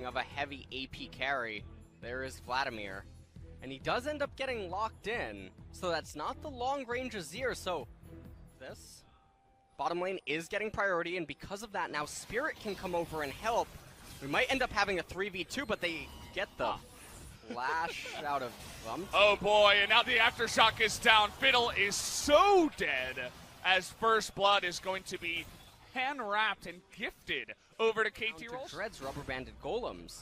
speaking of a heavy AP carry, there is Vladimir. And he does end up getting locked in, so that's not the long-range Azir, so this bottom lane is getting priority, and because of that, now Spirit can come over and help. We might end up having a 3v2, but they get the flash out of them. Oh boy, and now the Aftershock is down. Fiddle is so dead, as First Blood is going to be hand-wrapped and gifted over to KT Rolls. Dread's rubber-banded golems.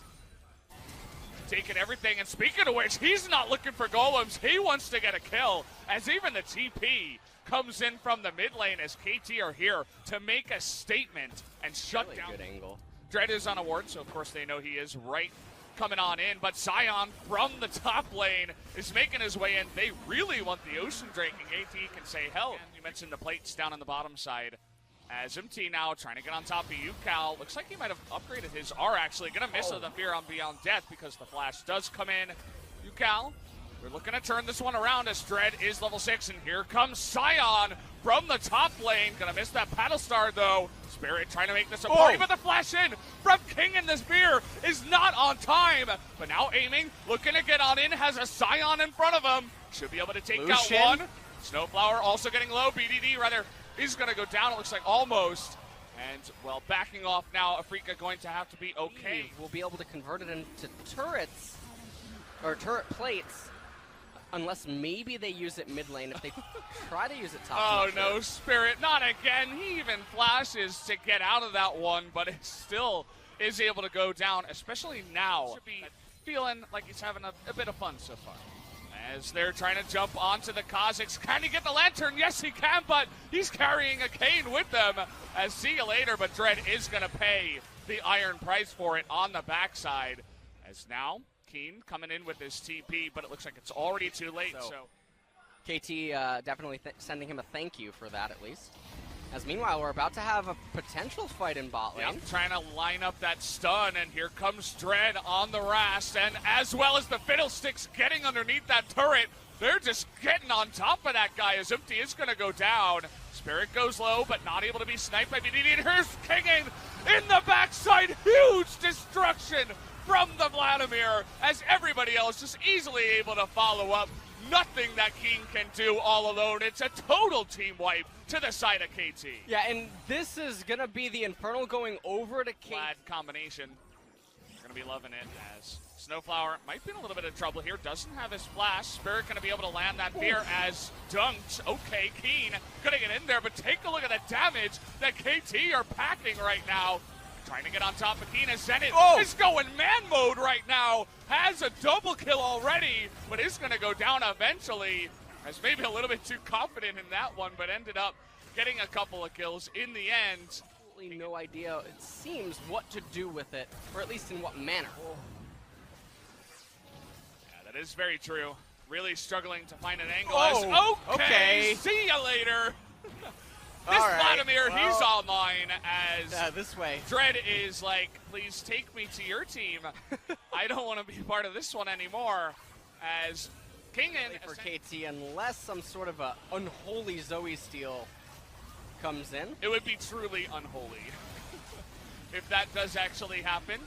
Taking everything, and speaking of which, he's not looking for golems. He wants to get a kill, as even the TP comes in from the mid lane as KT are here to make a statement and shut Really down. good angle. Dread is on a ward, so of course they know he is right coming on in, but Sion from the top lane is making his way in. They really want the Ocean Drake, and KT can say hell. And you mentioned the plates down on the bottom side. As MT now trying to get on top of UCal. Looks like he might have upgraded his R actually. Gonna miss the fear on Beyond Death because the flash does come in. UCal, we're looking to turn this one around as Dread is level 6, and here comes Sion from the top lane. Gonna miss that Paddle Star though. Spirit trying to make this a party, but the flash in from King in the spear is not on time. But now aiming, looking to get on in, has a Sion in front of him. Should be able to take Lucian. out one. Snowflower also getting low. BDD rather is going to go down, it looks like, almost. And, well, backing off now, Afrika going to have to be okay. We'll be able to convert it into turrets, or turret plates, unless maybe they use it mid lane. If they try to use it top Oh, lane, no, Spirit, not again. He even flashes to get out of that one, but it still is able to go down, especially now. Should be feeling like he's having a bit of fun so far. As they're trying to jump onto the Kazakhs. Can he get the Lantern? Yes, he can, but he's carrying a Kane with them. As see you later, but Dread is going to pay the iron price for it on the backside. As now, Keen coming in with his TP, but it looks like it's already too late. So KT definitely sending him a thank you for that, at least. As meanwhile, we're about to have a potential fight in bot lane. Yep, trying to line up that stun, and here comes Dread on the Rast, and as well as the Fiddlesticks getting underneath that turret, they're just getting on top of that guy as Empty is going to go down. Spirit goes low, but not able to be sniped by BDD, and here's Kinging in the backside. Huge destruction from the Vladimir, as everybody else just easily able to follow up. Nothing that King can do all alone. It's a total team wipe to the side of KT. Yeah, and this is going to be the Infernal going over to KT. Glad combination. You're going to be loving it as Snowflower might be in a little bit of trouble here. Doesn't have his flash. Spirit going to be able to land that fear as dunked. Okay, Keen going to get in there, but take a look at the damage that KT are packing right now. Trying to get on top of Keen as Zenit is going man mode right now. Has a double kill already, but is going to go down eventually. As maybe a little bit too confident in that one, but ended up getting a couple of kills in the end. Absolutely no idea, it seems, what to do with it, or at least in what manner. Yeah, that is very true. Really struggling to find an angle. Okay, see ya later. This Vladimir, he's online as this way. Dread is like, please take me to your team. I don't want to be part of this one anymore. As Kingin for KT, unless some sort of a unholy Zoe steal comes in. It would be truly unholy if that does actually happen.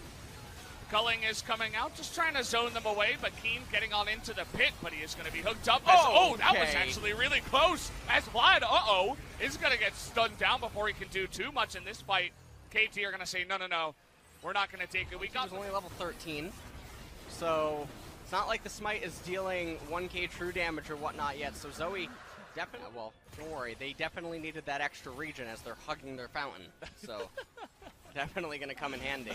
Culling is coming out, just trying to zone them away, but Keen getting on into the pit, but he is going to be hooked up. As, that was actually really close. As Vlad, is going to get stunned down before he can do too much in this fight. KT are going to say, no, we're not going to take it. We got only level 13, so it's not like the smite is dealing 1k true damage or whatnot yet, so Zoe definitely, well, don't worry, they definitely needed that extra regen as they're hugging their fountain, so definitely going to come in handy.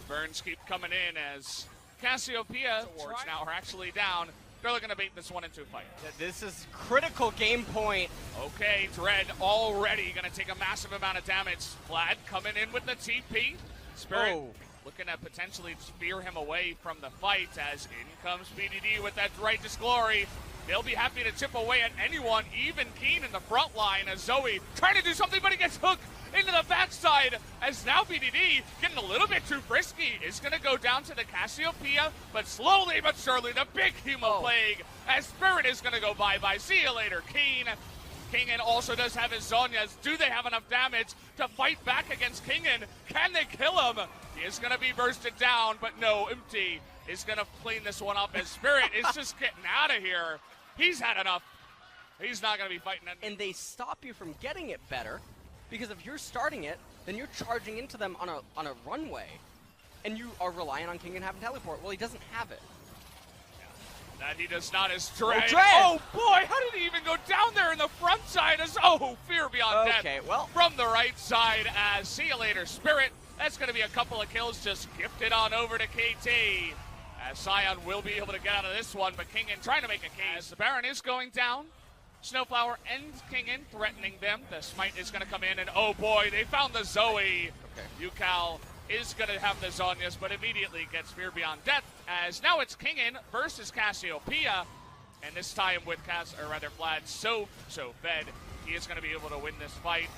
Burns keep coming in as Cassiopeia wards now are actually down. They're looking to bait this one into a fight. This is critical game point. Okay, Dread already going to take a massive amount of damage. Vlad coming in with the TP. Spirit looking to potentially spear him away from the fight as in comes BDD with that righteous glory. They'll be happy to chip away at anyone, even Keen in the front line as Zoe trying to do something, but he gets hooked into the backside as now BDD getting a little bit too frisky. Is going to go down to the Cassiopeia, but slowly but surely the big Hemo Plague as Spirit is going to go bye-bye. See you later, Keen. Kingen also does have his Zhonya's. Do they have enough damage to fight back against Kingen? Can they kill him? He is going to be bursted down, but no, Empty is going to clean this one up as Spirit is just getting out of here. He's had enough. He's not going to be fighting it. And they stop you from getting it better, because if you're starting it, then you're charging into them on a runway, and you are relying on Kingen having teleport. Well, he doesn't have it. That he does not as Dread. Oh, Oh boy, how did he even go down there in the front side? As Fear Beyond Death. Okay, well, From the right side as see you later, Spirit. That's going to be a couple of kills just gifted on over to KT. As Sion will be able to get out of this one, but Kingen trying to make a case. As the Baron is going down. Snowflower and Kingen threatening them. The smite is going to come in, and oh boy, they found the Zoe. Okay. Yukal is going to have the Zhonya's, but immediately gets Fear Beyond Death, as now it's Kingen versus Cassiopeia, and this time with Vlad so fed, he is going to be able to win this fight.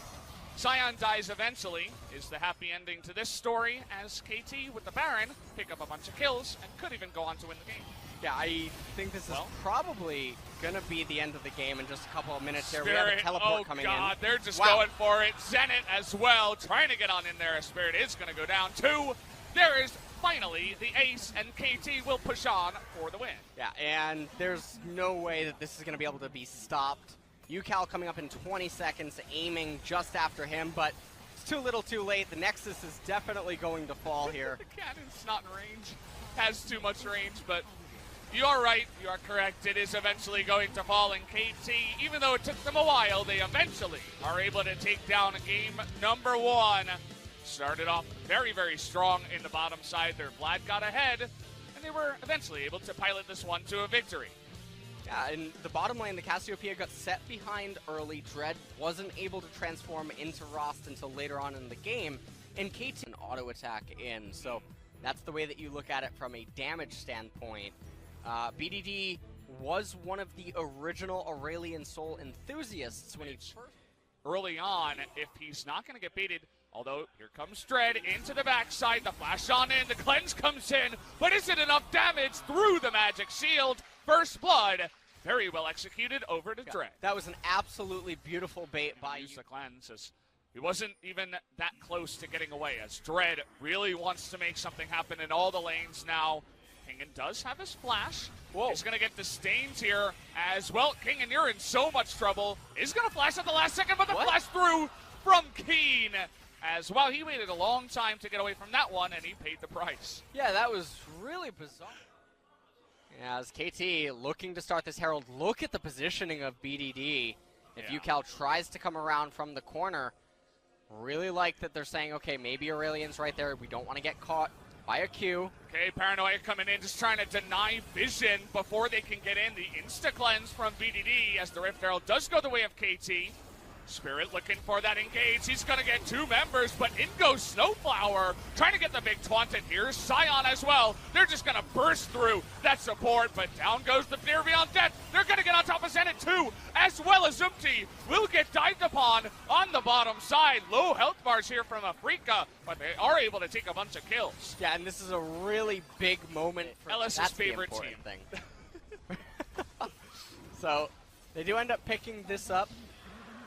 Sion dies eventually, is the happy ending to this story, as KT with the Baron pick up a bunch of kills and could even go on to win the game. Yeah, I think this is probably going to be the end of the game in just a couple of minutes here. Spirit, We have a teleport coming in. Oh god, they're just going for it. Zenit as well, trying to get on in there. Spirit is going to go down too. There is finally the ace, and KT will push on for the win. Yeah, and there's no way that this is going to be able to be stopped. Yukal coming up in 20 seconds, aiming just after him, but it's too little too late. The Nexus is definitely going to fall here. The cannon's not in range, has too much range, but you are right, you are correct. It is eventually going to fall, and KT, even though it took them a while, they eventually are able to take down game number one. Started off very, very strong in the bottom side there. Vlad got ahead, and they were eventually able to pilot this one to a victory. Yeah, in the bottom lane, the Cassiopeia got set behind early. Dread wasn't able to transform into Rost until later on in the game, and KT an auto attack in, so that's the way that you look at it from a damage standpoint. BDD was one of the original Aurelian Soul enthusiasts when he first... Early on, if he's not going to get baited, although here comes Dread into the backside, the flash on in, the cleanse comes in, but is it enough damage through the magic shield? First blood, very well executed over to Dread. That was an absolutely beautiful bait by the cleanse, as he wasn't even that close to getting away, as Dread really wants to make something happen in all the lanes now. Kingen does have his flash. Whoa. He's going to get the stains here as well. Kingen, you're in so much trouble. He's going to flash at the last second, but the flash through from Keen. As well, he waited a long time to get away from that one, and he paid the price. Yeah, that was really bizarre. Yeah, as KT looking to start this Herald, look at the positioning of BDD. If Yukal tries to come around from the corner, really like that they're saying, okay, maybe Aurelian's right there. We don't want to get caught by a Q. Okay, Paranoia coming in, just trying to deny vision before they can get in. The insta-cleanse from BDD as the Rift Herald does go the way of KT. Spirit looking for that engage. He's going to get two members, but in goes Snowflower, trying to get the big taunted. Here's Sion as well. They're just going to burst through that support, but down goes the Fear Beyond Death. They're going to get on top of Zenit too, as well as Umti will get dived upon on the bottom side. Low health bars here from Afrika, but they are able to take a bunch of kills. Yeah, and this is a really big moment for LS's favorite team. Thing. So they do end up picking this up.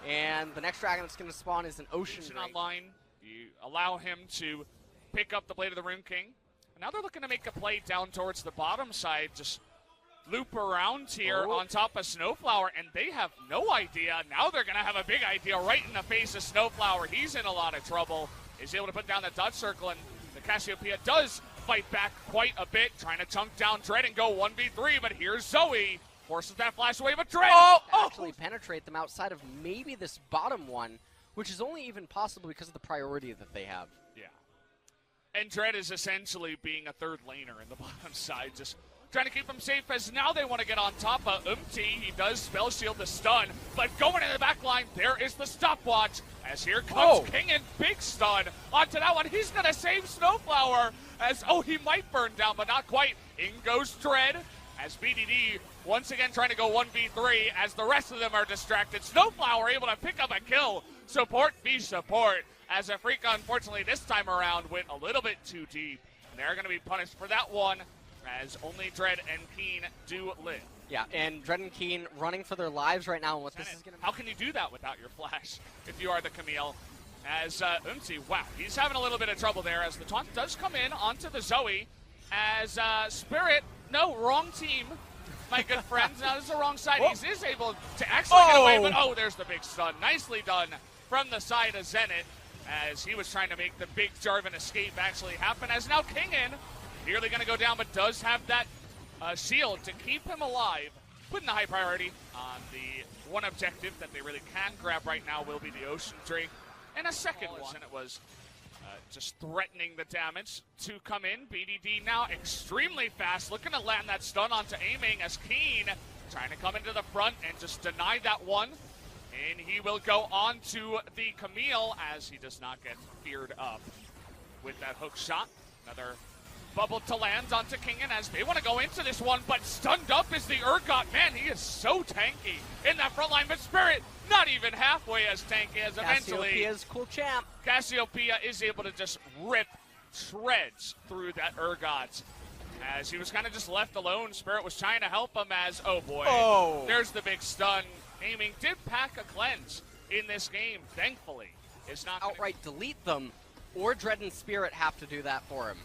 And the next dragon that's going to spawn is an Ocean Drake. Online, you allow him to pick up the Blade of the Rune King. And now they're looking to make a play down towards the bottom side, just loop around here on top of Snowflower, and they have no idea. Now they're going to have a big idea right in the face of Snowflower. He's in a lot of trouble. He's able to put down the dodge circle, and the Cassiopeia does fight back quite a bit, trying to chunk down Dread and go 1v3, but here's Zoe. Forces that flash away, but Dread actually penetrate them outside of maybe this bottom one, which is only even possible because of the priority that they have. Yeah. And Dread is essentially being a third laner in the bottom side, just trying to keep them safe as now they want to get on top of Umti. He does spell shield the stun, but going in the back line, there is the stopwatch as here comes Kingen, big stun onto that one. He's going to save Snowflower as, he might burn down, but not quite. In goes Dread. As BDD once again trying to go 1v3 as the rest of them are distracted. Snowflower able to pick up a kill. Support v support as Afrika unfortunately this time around went a little bit too deep. And they're going to be punished for that one as only Dread and Keen do live. Yeah, and Dread and Keen running for their lives right now. And what this is going to... How can you do that without your flash if you are the Camille? As Umti, wow, he's having a little bit of trouble there as the taunt does come in onto the Zoe. As Spirit, no, wrong team, my good friends. Now, this is the wrong side. He is able to actually get away, but there's the big stun. Nicely done from the side of Zenit as he was trying to make the big Jarvan escape actually happen. As now Kingin nearly going to go down, but does have that shield to keep him alive. Putting the high priority on the one objective that they really can grab right now will be the Ocean Drake. And a second one, and it was just threatening the damage to come in. BDD now extremely fast, looking to land that stun onto aiming as Keen trying to come into the front and just deny that one. And he will go on to the Camille as he does not get feared up with that hook shot. Another bubble to land onto Kingen as they want to go into this one, but stunned up is the Urgot. Man, he is so tanky in that front line, but Spirit not even halfway as tanky as eventually. Cassiopeia's cool champ. Cassiopeia is able to just rip shreds through that Urgot. As he was kind of just left alone, Spirit was trying to help him as, oh boy, there's the big stun. Aiming did pack a cleanse in this game, thankfully. It's not outright delete them, or Dread and Spirit have to do that for him.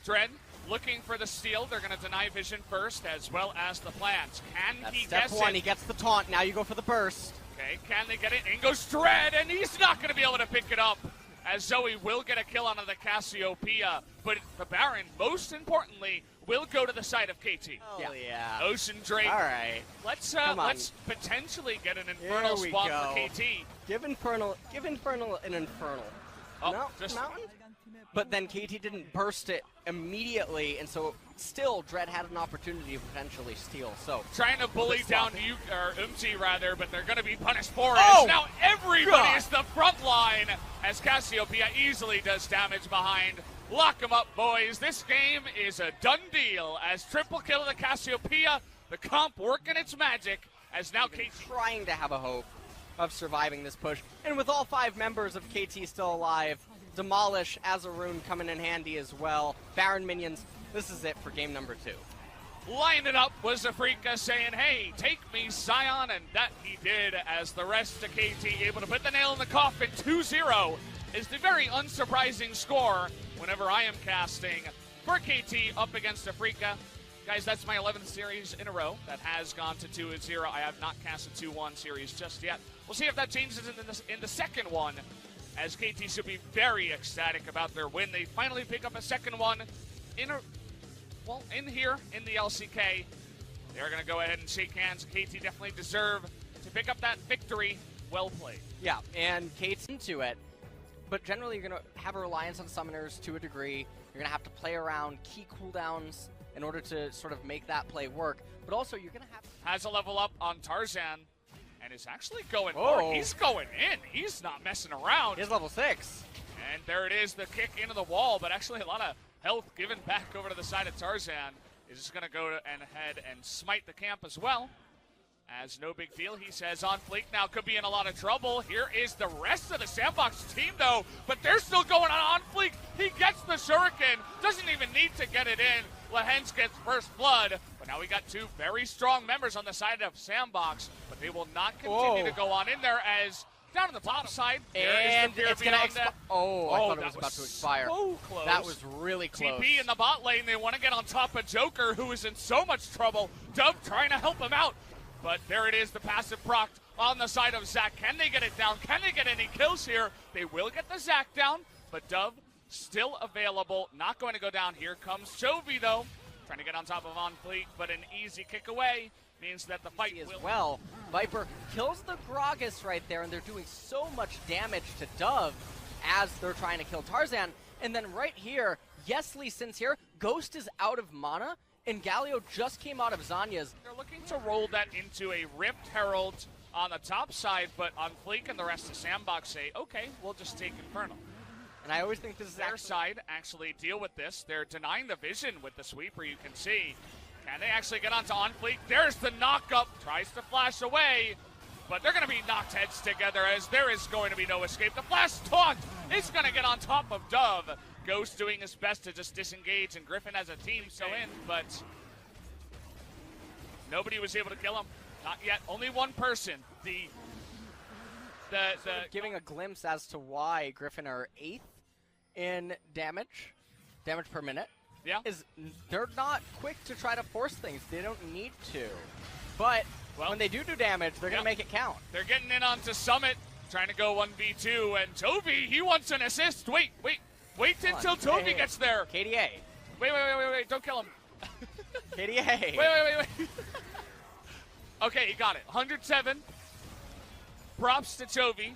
Dread looking for the steal. They're going to deny vision first, as well as the plants. Can That's he step guess one. it? He gets the taunt. Now you go for the burst. Okay, can they get it? In goes Dread, and he's not going to be able to pick it up. As Zoe will get a kill onto the Cassiopeia, but the Baron, most importantly, will go to the side of KT. Oh, yeah. Ocean Drake. All right. Let's potentially get an Infernal Here we spot go. for KT. Give Infernal an Infernal. Oh, No, just Mountain? But then KT didn't burst it immediately, and so still Dread had an opportunity to potentially steal. So trying to bully down you or Umti rather, but they're going to be punished for it. Oh! Now everybody is the front line as Cassiopeia easily does damage behind. Lock them up, boys. This game is a done deal as triple kill of the Cassiopeia. The comp working its magic as now KT trying to have a hope of surviving this push. And with all 5 members of KT still alive, Demolish, Azaroon coming in handy as well. Baron minions, this is it for game number 2. Line it up was Afrika saying, hey, take me, Sion, and that he did as the rest of KT able to put the nail in the coffin. 2-0 is the very unsurprising score whenever I am casting for KT up against Afrika. Guys, that's my 11th series in a row that has gone to 2-0. I have not cast a 2-1 series just yet. We'll see if that changes in the second one, as KT should be very ecstatic about their win. They finally pick up a second one in here in the LCK. They're going to go ahead and shake hands. KT definitely deserve to pick up that victory. Well played. Yeah, and Kate's into it. But generally, you're going to have a reliance on summoners to a degree. You're going to have to play around key cooldowns in order to sort of make that play work. But also, you're going to have... Has a level up on Tarzan. And is actually going more. He's going in. He's not messing around. He's level 6. And there it is, the kick into the wall, but actually a lot of health given back over to the side of Tarzan. Is just going to go ahead and smite the camp as well. As no big deal, he says on fleek now, could be in a lot of trouble. Here is the rest of the Sandbox team though, but they're still going on fleek. He gets the shuriken, doesn't even need to get it in. Lehens gets first blood, but now we got 2 very strong members on the side of Sandbox, but they will not continue to go on in there as down on the top side. And it's going to expire. I thought it was that about to expire. So close. That was really close. TP in the bot lane, they want to get on top of Joker, who is in so much trouble. Dove trying to help him out. But there it is, the passive proc on the side of Zac. Can they get it down? Can they get any kills here? They will get the Zac down, but Dove still available. Not going to go down. Here comes Chovy, though. Trying to get on top of On Fleek, but an easy kick away means that the fight as will... well. Viper kills the Gragas right there, and they're doing so much damage to Dove as they're trying to kill Tarzan. And then right here, Yesli since here, Ghost is out of mana, and Galio just came out of Zanya's. They're looking to roll that into a Ripped Herald on the top side, but on Fleek and the rest of Sandbox say, okay, we'll just take Infernal. And I always think this is their side actually deal with this. They're denying the vision with the sweeper, you can see. Can they actually get onto On Fleek? There's the knock-up, tries to flash away, but they're going to be knocked heads together as there is going to be no escape. The flash taunt is going to get on top of Dove. Ghost doing his best to just disengage, and Griffin as a team so in, but Nobody was able to kill him. Not yet. Only one person. The giving a glimpse as to why Griffin are 8th in damage per minute. Yeah. Is they're not quick to try to force things. They don't need to. But when they do damage, they're going to make it count. They're getting in onto Summit, trying to go 1v2, and Toby, he wants an assist. Wait until Toby gets there. KDA. Wait, don't kill him. KDA. Wait. Okay, he got it. 107. Props to Toby.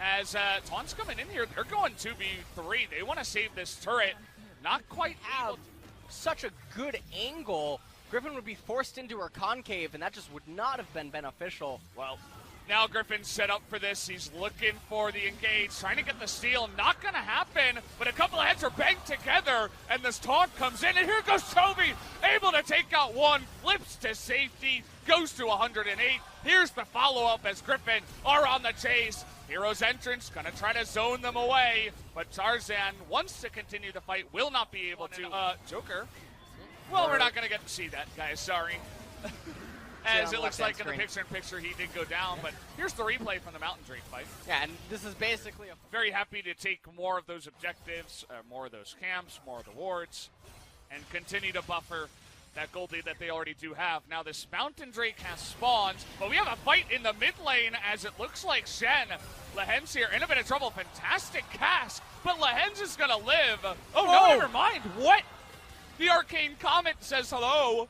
As Taunt's coming in here, they're going 2v3. They want to save this turret. Not quite able to. Such a good angle. Griffin would be forced into her concave, and that just would not have been beneficial. Well, now Griffin's set up for this. He's looking for the engage, trying to get the steal. Not going to happen, but a couple of heads are banged together, and this taunt comes in, and here goes Toby, able to take out one, flips to safety, goes to 108. Here's the follow-up as Griffin are on the chase. Hero's entrance, going to try to zone them away, but Tarzan wants to continue the fight, will not be able to. Joker. Well, we're not going to get to see that, guys. Sorry. As it looks like in the picture-in-picture, he did go down. But here's the replay from the Mountain Drake fight. Yeah, and this is basically very happy to take more of those objectives, more of those camps, more of the wards, and continue to buffer that gold lead that they already do have. Now this Mountain Drake has spawned, but we have a fight in the mid lane as it looks like Shen. Lehens here in a bit of trouble. Fantastic cast, but Lehens is going to live. Oh, no, never mind. What? The Arcane Comet says hello.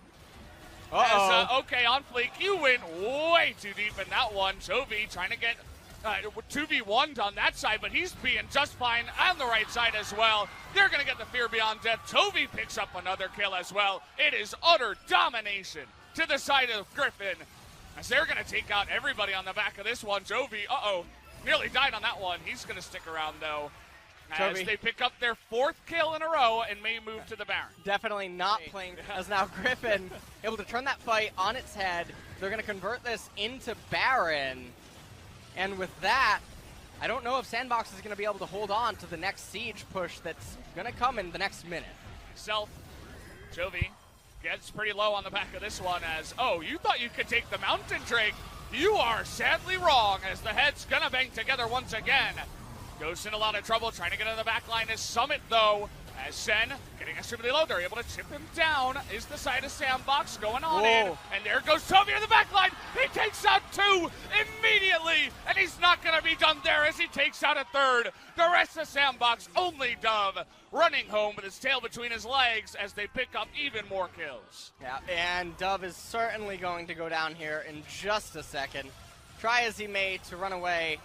Okay, on fleek, you went way too deep in that one. Toby trying to get 2v1'd on that side, but he's being just fine on the right side as well. They're going to get the Fear Beyond Death. Toby picks up another kill as well. It is utter domination to the side of Griffin as they're going to take out everybody on the back of this one. Toby, nearly died on that one. He's going to stick around, though, as they pick up their 4th kill in a row and may move to the Baron. Definitely not playing, as now Griffin able to turn that fight on its head. They're going to convert this into Baron. And with that, I don't know if Sandbox is going to be able to hold on to the next siege push that's going to come in the next minute. Jovi gets pretty low on the back of this one as, you thought you could take the Mountain Drake. You are sadly wrong as the head's going to bang together once again. Goes in a lot of trouble trying to get on the back line is Summit, though, as Sen getting extremely low. They're able to chip him down. Is the side of Sandbox going on in. And there goes Toby on the back line. He takes out 2 immediately, and he's not going to be done there as he takes out a 3rd. The rest of Sandbox, only Dove, running home with his tail between his legs as they pick up even more kills. Yeah, and Dove is certainly going to go down here in just a second. Try as he may to run away.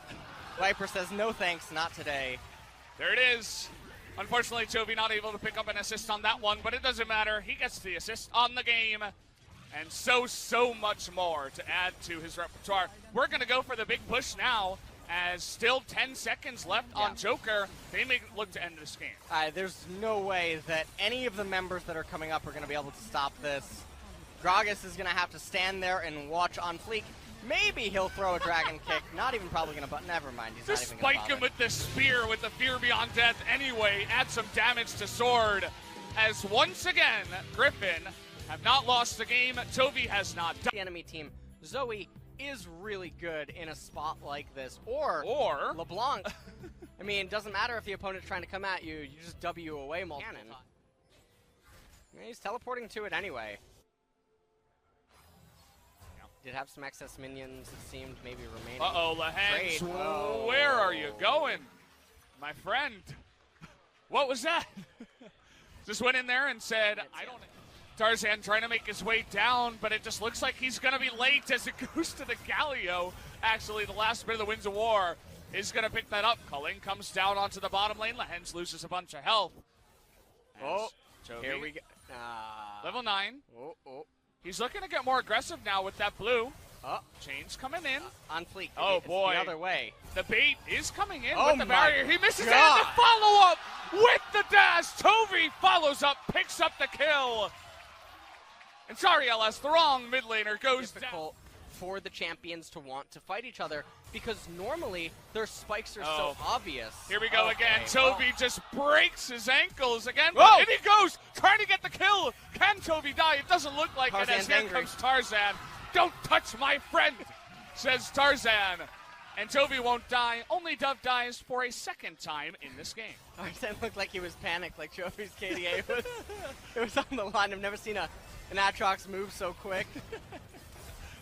Viper says, no thanks, not today. There it is. Unfortunately, Toby not able to pick up an assist on that one, but it doesn't matter. He gets the assist on the game. And so much more to add to his repertoire. We're going to go for the big push now, as still 10 seconds left on Joker. They may look to end this game. There's no way that any of the members that are coming up are going to be able to stop this. Gragas is going to have to stand there and watch on fleek. Maybe he'll throw a dragon kick. Not even probably going to, but never mind. He's not even going to spike him with the spear with the Fear Beyond Death anyway. Add some damage to Sword. As once again, Griffin have not lost the game. Toby has not done. The enemy team, Zoe, is really good in a spot like this. Or LeBlanc. I mean, it doesn't matter if the opponent's trying to come at you. You just W away multiple times. He's teleporting to it anyway. Did have some excess minions, it seemed, maybe remaining. Lehens, where are you going, my friend? What was that? Just went in there and said, I don't. Tarzan trying to make his way down, but it just looks like he's going to be late as it goes to the Galio. Actually, the last bit of the Winds of War is going to pick that up. Culling comes down onto the bottom lane. Lehens loses a bunch of health. Here we go. Level 9. He's looking to get more aggressive now with that blue. Chains coming in. On fleek. Boy. The other way. The bait is coming in with the barrier. He misses it and the follow-up with the dash. Toby follows up, picks up the kill. And sorry, LS, the wrong mid laner goes down. For the champions to want to fight each other because normally their spikes are so obvious. Here we go again. Toby just breaks his ankles again. And he goes trying to get the kill. Can Chovy die? It doesn't look like it, as Tarzan's here angry. comes Tarzan. Don't touch my friend, says Tarzan. And Chovy won't die. Only Dove dies for a second time in this game. Tarzan looked like he was panicked, like Jovi's KDA was. It was on the line. I've never seen an Aatrox move so quick.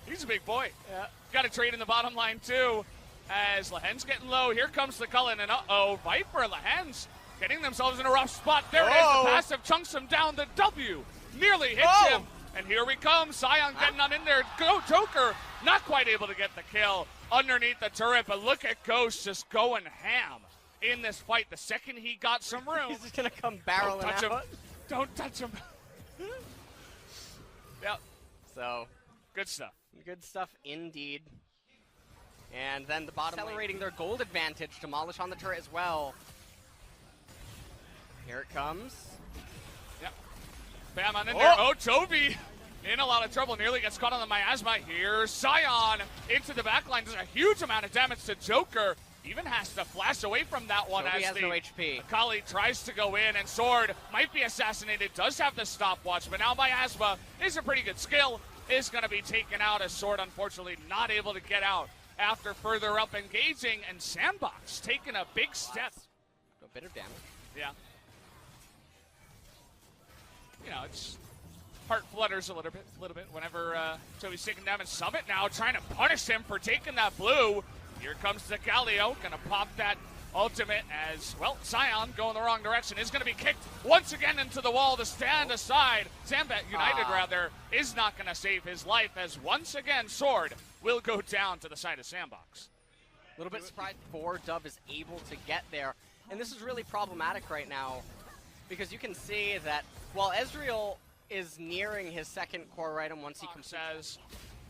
He's a big boy. Yeah. Got a trade in the bottom line, too, as Lahen's getting low. Here comes the Cullen, and uh-oh, Viper and Lahen's getting themselves in a rough spot. There it is. The passive chunks him down. The W nearly hits him. And here we come. Sion getting on in there. Go Joker, not quite able to get the kill underneath the turret, but look at Ghost just going ham in this fight. The second he got some room. He's just going to come barreling Don't touch out. him. Don't touch him. Yep. So, Good stuff. good stuff indeed. And then the bottom accelerating their gold advantage. Demolish on the turret as well. Here it comes. Yep. Bam on in there. Oh, Chovy in a lot of trouble. Nearly gets caught on the miasma here. Sion into the backline. Does a huge amount of damage to Joker. Even has to flash away from that one. Chovy as has the no HP. Akali tries to go in, and Sword might be assassinated. Does have the stopwatch, but now miasma is a pretty good skill. Is going to be taken out, as Sword unfortunately not able to get out after further up engaging, and Sandbox taking a big step. A bit of damage. Yeah. You know, it's heart flutters a little bit whenever Chovy's taking damage. Summit now trying to punish him for taking that blue. Here comes the Galio, gonna pop that ultimate as, well, Sion going the wrong direction, is gonna be kicked once again into the wall to stand aside. Zambat United, rather, is not gonna save his life, as once again, Sword will go down to the side of Sandbox. A little bit surprised before Dove is able to get there. And this is really problematic right now, because you can see that while Ezreal is nearing his second core item once he says,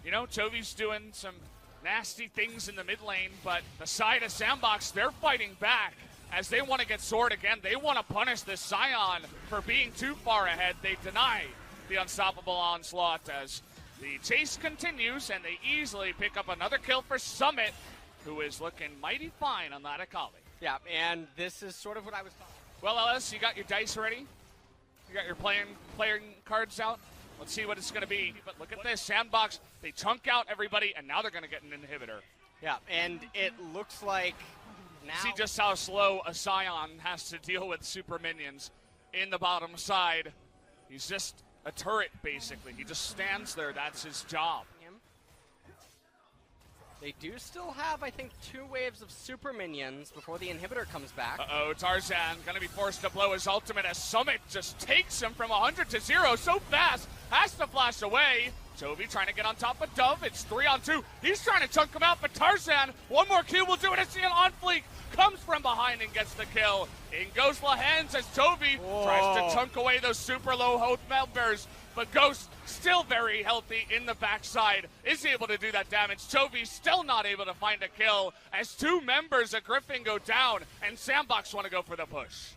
you know, Chovy's doing some nasty things in the mid lane, but the side of Sandbox, they're fighting back as they want to get Sword again. They want to punish this Sion for being too far ahead. They deny the unstoppable onslaught as the chase continues, and they easily pick up another kill for Summit, who is looking mighty fine on that Akali. Yeah, and this is sort of what I was talking about. Well, Ellis, you got your dice ready? You got your playing cards out? Let's see what it's going to be. But look at this, Sandbox, they chunk out everybody, and now they're going to get an inhibitor. Yeah, and it looks like now... See just how slow a Sion has to deal with super minions in the bottom side. He's just a turret, basically. He just stands there. That's his job. They do still have, I think, 2 waves of super minions before the inhibitor comes back. Uh-oh, Tarzan going to be forced to blow his ultimate as Summit just takes him from 100 to 0 so fast. Has to flash away. Chovy trying to get on top of Dove. It's 3-on-2. He's trying to chunk him out, but Tarzan, one more kill will do it. It's on fleek. Comes from behind and gets the kill. In goes Lahen's as Chovy tries to chunk away those super low health members. But Ghost still very healthy in the backside, is able to do that damage. Chovy still not able to find a kill as 2 members of Griffin go down, and Sandbox want to go for the push.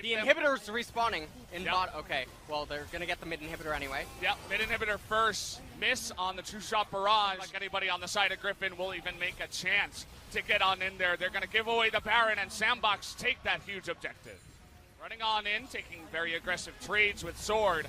The inhibitor's respawning in bot. Okay, well, they're going to get the mid inhibitor anyway. Yep, mid inhibitor first. Miss on the two-shot barrage. Like anybody on the side of Griffin will even make a chance to get on in there. They're going to give away the Baron, and Sandbox take that huge objective. Running on in, taking very aggressive trades with Sword.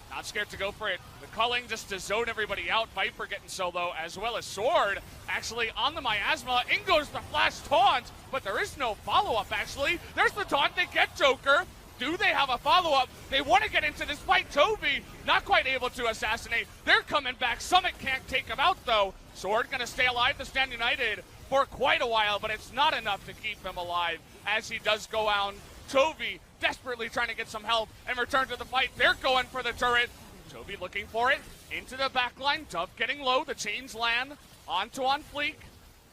Not scared to go for it. The culling just to zone everybody out. Viper getting solo, as well as Sword actually on the miasma. In goes the flash taunt, but there is no follow-up actually. There's the taunt, they get Joker. Do they have a follow-up? They want to get into this fight. Chovy not quite able to assassinate. They're coming back. Summit can't take him out though. Sword gonna stay alive to stand united for quite a while, but it's not enough to keep him alive as he does go out. Chovy desperately trying to get some help and return to the fight. They're going for the turret. Chovy looking for it. Into the back line. Dove getting low. The chains land. Onto on fleek.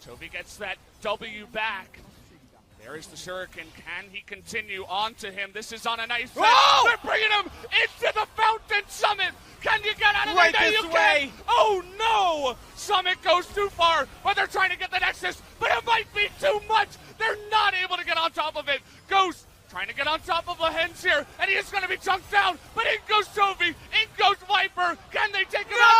Chovy gets that W back. There is the Shuriken. Can he continue onto him? This is on a nice set. They're bringing him into the fountain. Summit, can you get out of there? Right this way. Oh no! Summit goes too far, but they're trying to get the Nexus, but it might be too much. They're not able to get on top of it. Ghost trying to get on top of Lahen's here, and he is going to be chunked down, but in goes Chovy, in goes Viper. Can they take him out?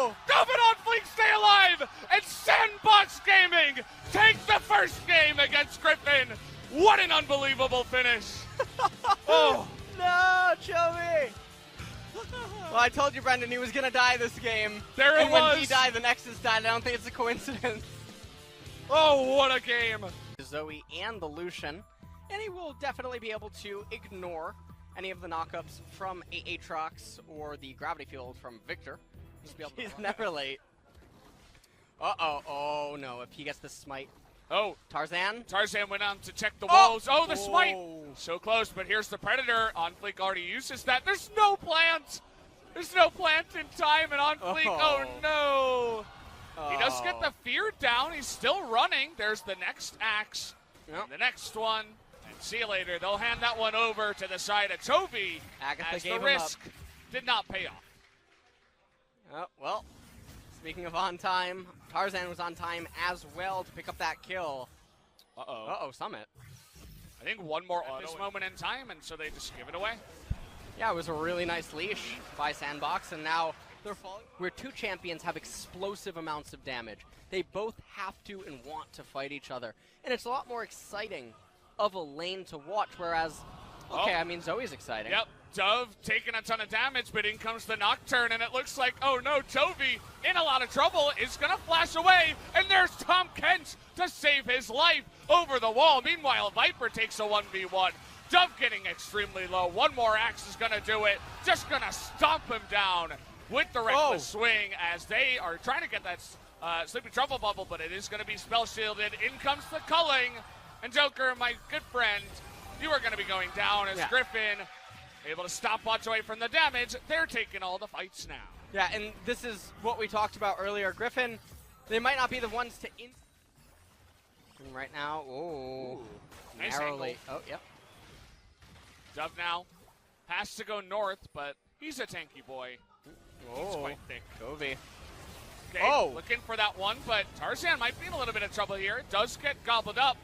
No! Dove it on fleek, stay alive, and Sandbox Gaming take the first game against Griffin. What an unbelievable finish. Oh. No, Chovy! Well, I told you, Brendan, he was going to die this game. There it and was. when he died, the Nexus died. I don't think it's a coincidence. Oh, what a game. Zoe and the Lucian, and he will definitely be able to ignore any of the knockups from Aatrox or the Gravity Field from Victor. He's never late. Uh-oh. Oh, no. If he gets the smite. Oh. Tarzan went on to check the walls. Oh, the Whoa. smite. So close, but here's the Predator. On Fleek already uses that. There's no plant. There's no plant in time, and On Fleek, oh no. He does get the fear down. He's still running. There's the next axe. Yep. The next one. And see you later. They'll hand that one over to the side of Toby. Agatha as gave the him risk up. did not pay off. Oh, well, speaking of on time, Tarzan was on time as well to pick up that kill. Uh-oh. Uh-oh, Summit. I think one more at this moment in time, and so they just give it away. Yeah, it was a really nice leash by Sandbox, and now they're falling. Where two champions have explosive amounts of damage. They both have to and want to fight each other. And it's a lot more exciting of a lane to watch, whereas, okay, I mean, Zoe's exciting. Yep, Dove taking a ton of damage, but in comes the Nocturne, and it looks like, oh no, Toby in a lot of trouble is going to flash away, and there's Tom Kent to save his life over the wall. Meanwhile, Viper takes a 1v1. Dove getting extremely low. One more axe is going to do it. Just going to stomp him down with the reckless swing as they are trying to get that Sleepy Trouble Bubble, but it is going to be spell shielded. In comes the culling. And Joker, my good friend, you are going to be going down as Griffin able to stop watch away from the damage. They're taking all the fights now. Yeah, and this is what we talked about earlier. Griffin, they might not be the ones to and right now, nice narrowly. angle. Oh, yep. Dove now has to go north, but he's a tanky boy. He's quite thick. Toby. Okay, looking for that one, but Tarzan might be in a little bit of trouble here. It does get gobbled up.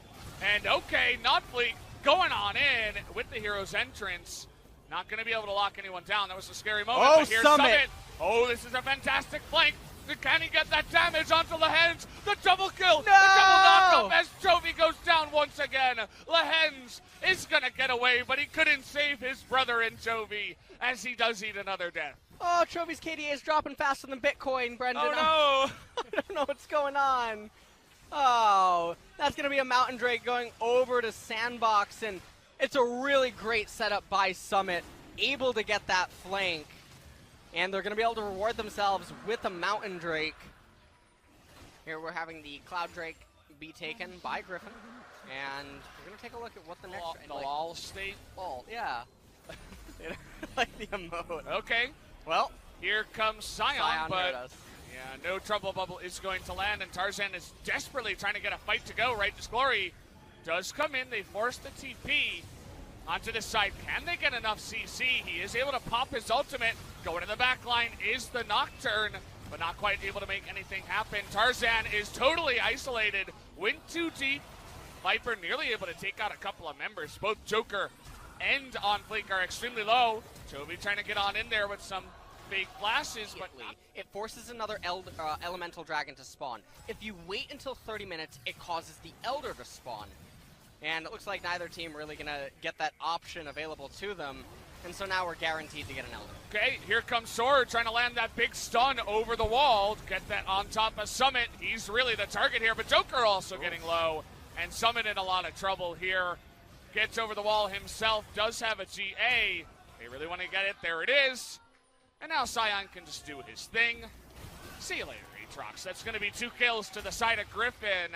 And okay, not Fleek going on in with the hero's entrance. Not going to be able to lock anyone down. That was a scary moment. Oh, but here's Summit. Oh, this is a fantastic flank. Can he get that damage onto Lehens? The double kill. No! The double knockup as Chovy goes down once again. Lehens is going to get away, but he couldn't save his brother in Chovy as he does eat another death. Oh, Chovy's KDA is dropping faster than Bitcoin, Brendan. Oh, no. I don't know what's going on. Oh, that's going to be a Mountain Drake going over to Sandbox, and it's a really great setup by Summit, able to get that flank. And they're going to be able to reward themselves with a Mountain Drake. Here we're having the Cloud Drake be taken by Griffin. And we're going to take a look at what the next... The lol state. Oh, yeah. Like the emote. Okay. Well, here comes Scion, but us. yeah, no trouble bubble is going to land, and Tarzan is desperately trying to get a fight to go. Righteous Glory does come in. They force the TP onto the side. Can they get enough CC? He is able to pop his ultimate. Going to the back line is the Nocturne, but not quite able to make anything happen. Tarzan is totally isolated. Went too deep. Viper nearly able to take out a couple of members. Both Joker and On Fleek are extremely low. Toby trying to get on in there with some big flashes, but it forces another elemental dragon to spawn. If you wait until 30 minutes, it causes the Elder to spawn. And it looks like neither team really going to get that option available to them. And so now we're guaranteed to get an Elder. Okay, here comes Sword trying to land that big stun over the wall. Get that on top of Summit. He's really the target here, but Joker also getting low. And Summit in a lot of trouble here. Gets over the wall himself, does have a GA. They really want to get it. There it is. And now Scion can just do his thing. See you later, Aatrox. That's going to be 2 kills to the side of Griffin,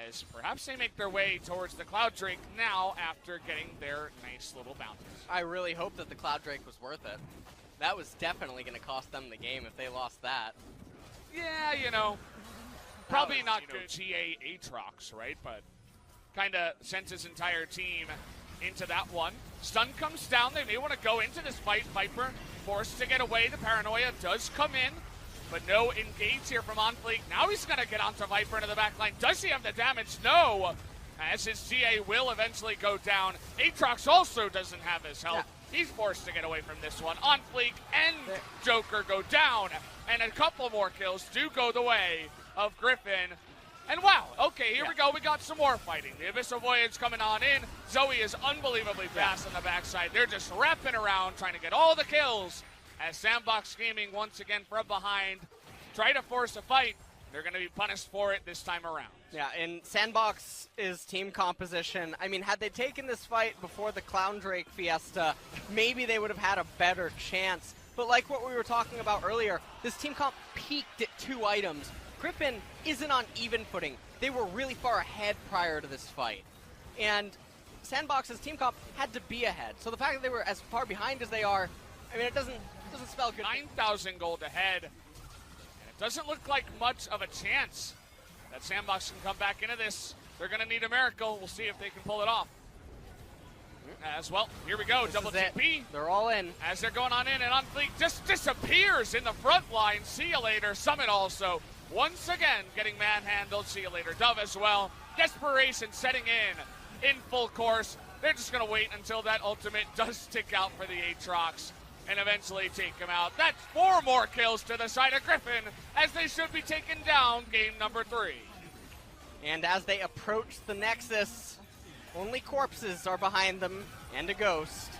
as perhaps they make their way towards the Cloud Drake now after getting their nice little bounties. I really hope that the Cloud Drake was worth it. That was definitely going to cost them the game if they lost that. Yeah, you know, probably not good GA Aatrox, right? But kind of sends his entire team into that one. Stun comes down. They may want to go into this fight. Viper forced to get away. The Paranoia does come in, but no engage here from On Fleek. Now he's going to get onto Viper into the back line. Does he have the damage? No, as his GA will eventually go down. Aatrox also doesn't have his health. Yeah. He's forced to get away from this one. On Fleek and Joker go down, and a couple more kills do go the way of Griffin. And wow, okay, here we go. We got some more fighting. The Abyssal Voyage coming on in. Zoe is unbelievably fast on the backside. They're just wrapping around, trying to get all the kills as Sandbox Gaming once again from behind try to force a fight. They're going to be punished for it this time around. Yeah, in Sandbox's team composition, I mean, had they taken this fight before the Clown Drake Fiesta, maybe they would have had a better chance. But like what we were talking about earlier, this team comp peaked at 2 items. Griffin isn't on even footing. They were really far ahead prior to this fight. And Sandbox's team comp had to be ahead. So the fact that they were as far behind as they are, I mean, it doesn't spell good. 9,000 gold ahead. And it doesn't look like much of a chance that Sandbox can come back into this. They're going to need a miracle. We'll see if they can pull it off. As well, here we go, double TP. They're all in. As they're going on in, and on Fleek just disappears in the front line. See you later. Summit also, once again, getting manhandled. See you later, Dove as well. Desperation setting in full course. They're just going to wait until that ultimate does stick out for the Aatrox and eventually take him out. That's 4 more kills to the side of Griffin, as they should be taken down game number 3. And as they approach the Nexus, only corpses are behind them, and a ghost.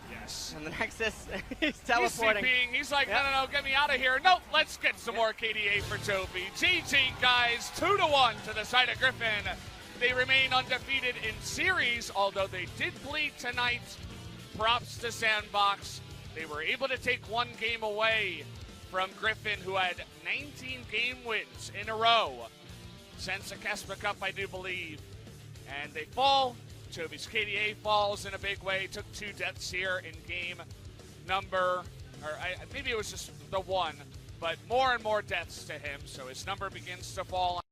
Yes. And the Nexus is teleporting. He's like, no, get me out of here. Nope, let's get some more KDA for Toby. GG, guys, 2-1 to the side of Griffin. They remain undefeated in series, although they did bleed tonight. Props to Sandbox. They were able to take 1 game away from Griffin, who had 19 game wins in a row since the Kespa Cup, I do believe. And they fall. Toby's KDA falls in a big way. Took 2 deaths here in game number, maybe it was just the 1, but more and more deaths to him. So his number begins to fall.